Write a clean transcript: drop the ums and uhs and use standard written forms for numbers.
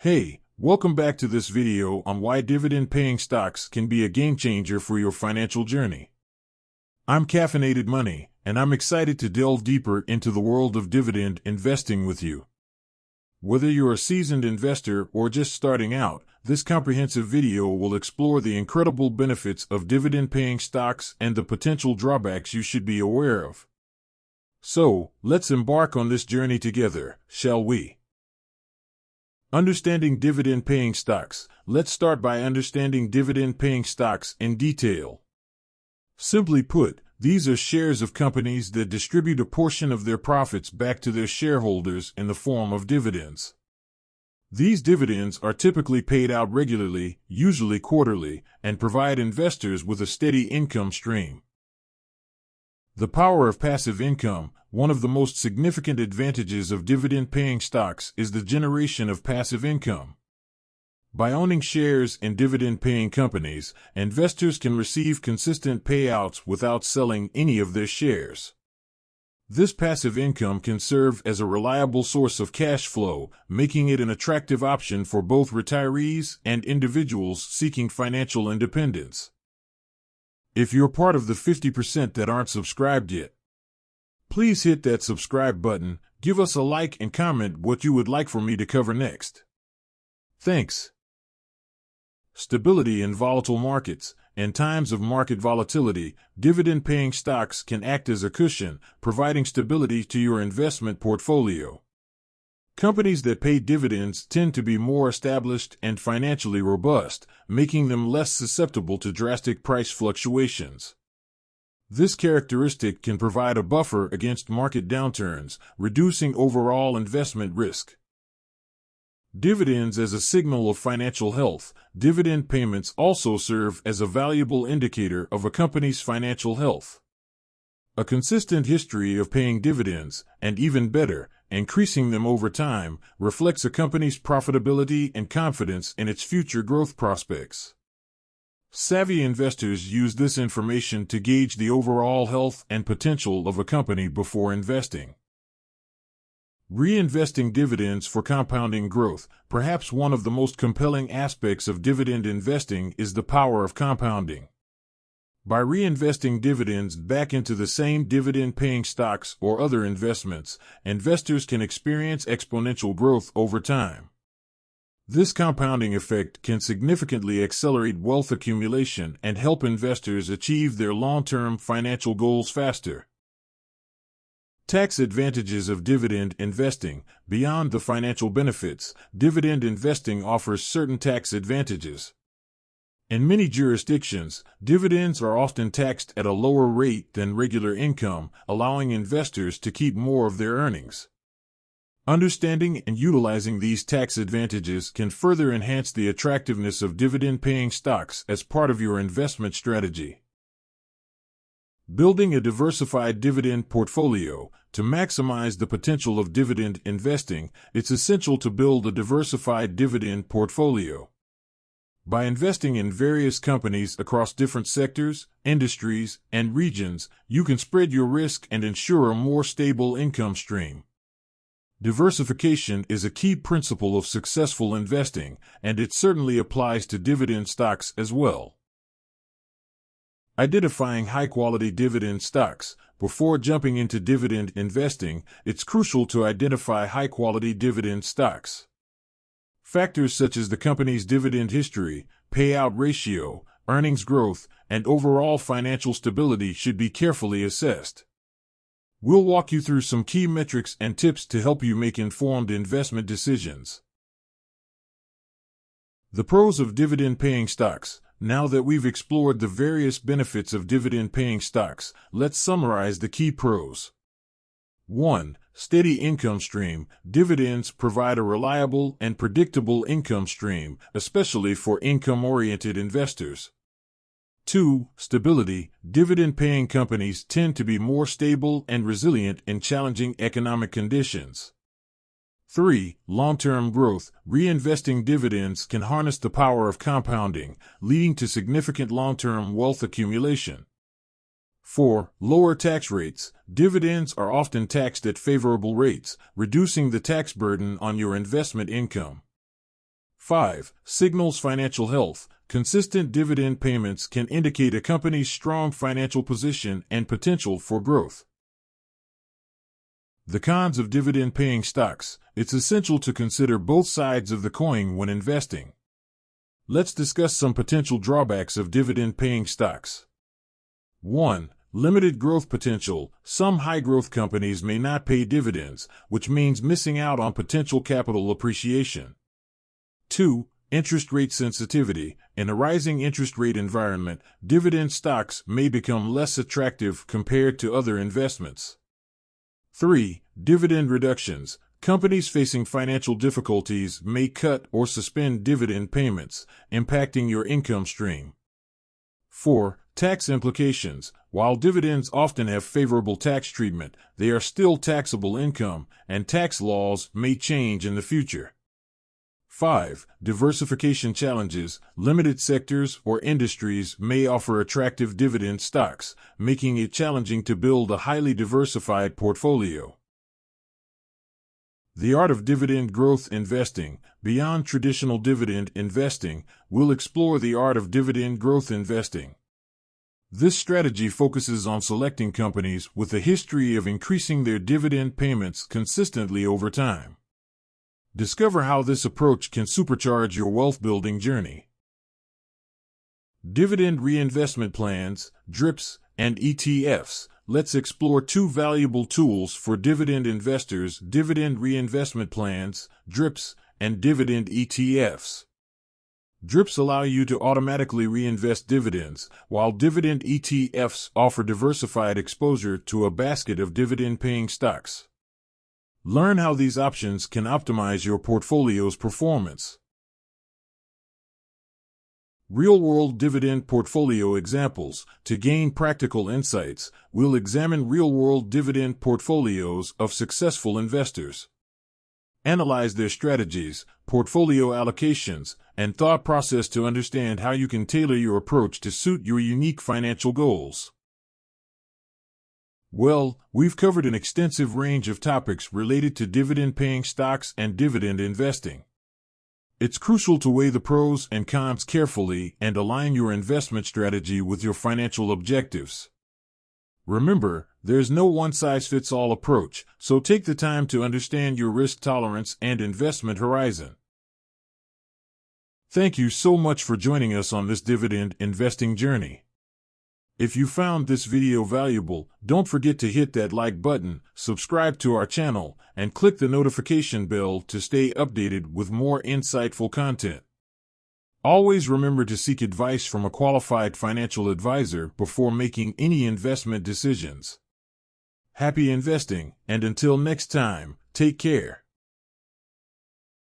Hey, welcome back to this video on why dividend-paying stocks can be a game-changer for your financial journey. I'm Caffeinated Money, and I'm excited to delve deeper into the world of dividend investing with you. Whether you're a seasoned investor or just starting out, this comprehensive video will explore the incredible benefits of dividend-paying stocks and the potential drawbacks you should be aware of. So, let's embark on this journey together, shall we? Understanding dividend-paying stocks. Let's start by understanding dividend-paying stocks in detail. Simply put, these are shares of companies that distribute a portion of their profits back to their shareholders in the form of dividends. These dividends are typically paid out regularly, usually quarterly, and provide investors with a steady income stream. The power of passive income. One of the most significant advantages of dividend-paying stocks is the generation of passive income. By owning shares in dividend-paying companies, investors can receive consistent payouts without selling any of their shares. This passive income can serve as a reliable source of cash flow, making it an attractive option for both retirees and individuals seeking financial independence. If you're part of the 50% that aren't subscribed yet, please hit that subscribe button, give us a like and comment what you would like for me to cover next. Thanks. Stability in volatile markets. In times of market volatility, dividend-paying stocks can act as a cushion, providing stability to your investment portfolio. Companies that pay dividends tend to be more established and financially robust, making them less susceptible to drastic price fluctuations. This characteristic can provide a buffer against market downturns, reducing overall investment risk. Dividends as a signal of financial health. Dividend payments also serve as a valuable indicator of a company's financial health. A consistent history of paying dividends, and even better, increasing them over time, reflects a company's profitability and confidence in its future growth prospects. Savvy investors use this information to gauge the overall health and potential of a company before investing. Reinvesting dividends for compounding growth. Perhaps one of the most compelling aspects of dividend investing is the power of compounding. By reinvesting dividends back into the same dividend-paying stocks or other investments, investors can experience exponential growth over time. This compounding effect can significantly accelerate wealth accumulation and help investors achieve their long-term financial goals faster. Tax advantages of dividend investing. Beyond the financial benefits, dividend investing offers certain tax advantages. In many jurisdictions, dividends are often taxed at a lower rate than regular income, allowing investors to keep more of their earnings. Understanding and utilizing these tax advantages can further enhance the attractiveness of dividend-paying stocks as part of your investment strategy. Building a diversified dividend portfolio. To maximize the potential of dividend investing, it's essential to build a diversified dividend portfolio. By investing in various companies across different sectors, industries, and regions, you can spread your risk and ensure a more stable income stream. Diversification is a key principle of successful investing, and it certainly applies to dividend stocks as well. Identifying high-quality dividend stocks. Before jumping into dividend investing, it's crucial to identify high-quality dividend stocks. Factors such as the company's dividend history, payout ratio, earnings growth, and overall financial stability should be carefully assessed. We'll walk you through some key metrics and tips to help you make informed investment decisions. The pros of dividend-paying stocks. Now that we've explored the various benefits of dividend-paying stocks, let's summarize the key pros. 1. Steady income stream. Dividends provide a reliable and predictable income stream, especially for income-oriented investors. 2. Stability. Dividend-paying companies tend to be more stable and resilient in challenging economic conditions. 3. Long-term growth. Reinvesting dividends can harness the power of compounding, leading to significant long-term wealth accumulation. 4. Lower tax rates. Dividends are often taxed at favorable rates, reducing the tax burden on your investment income. 5. Signals financial health. Consistent dividend payments can indicate a company's strong financial position and potential for growth. The cons of dividend-paying stocks. It's essential to consider both sides of the coin when investing. Let's discuss some potential drawbacks of dividend-paying stocks. 1. Limited growth potential. Some high-growth companies may not pay dividends, which means missing out on potential capital appreciation. 2. Interest rate sensitivity. In a rising interest rate environment, dividend stocks may become less attractive compared to other investments. 3. Dividend reductions. Companies facing financial difficulties may cut or suspend dividend payments, impacting your income stream. 4. Tax implications. While dividends often have favorable tax treatment, they are still taxable income, and tax laws may change in the future. 5. Diversification challenges. Limited sectors or industries may offer attractive dividend stocks, making it challenging to build a highly diversified portfolio. The art of dividend growth investing. Beyond traditional dividend investing, we'll explore the art of dividend growth investing. This strategy focuses on selecting companies with a history of increasing their dividend payments consistently over time. Discover how this approach can supercharge your wealth-building journey. Dividend reinvestment plans, DRIPs, and ETFs. Let's explore two valuable tools for dividend investors: dividend reinvestment plans, DRIPs, and dividend ETFs. DRIPs allow you to automatically reinvest dividends, while dividend ETFs offer diversified exposure to a basket of dividend-paying stocks. Learn how these options can optimize your portfolio's performance. Real-world dividend portfolio examples. To gain practical insights, we'll examine real-world dividend portfolios of successful investors. Analyze their strategies, portfolio allocations, and thought process to understand how you can tailor your approach to suit your unique financial goals. Well, we've covered an extensive range of topics related to dividend-paying stocks and dividend investing. It's crucial to weigh the pros and cons carefully and align your investment strategy with your financial objectives. Remember, there's no one-size-fits-all approach, so take the time to understand your risk tolerance and investment horizon. Thank you so much for joining us on this dividend investing journey. If you found this video valuable, don't forget to hit that like button, subscribe to our channel, and click the notification bell to stay updated with more insightful content. Always remember to seek advice from a qualified financial advisor before making any investment decisions. Happy investing, and until next time, take care.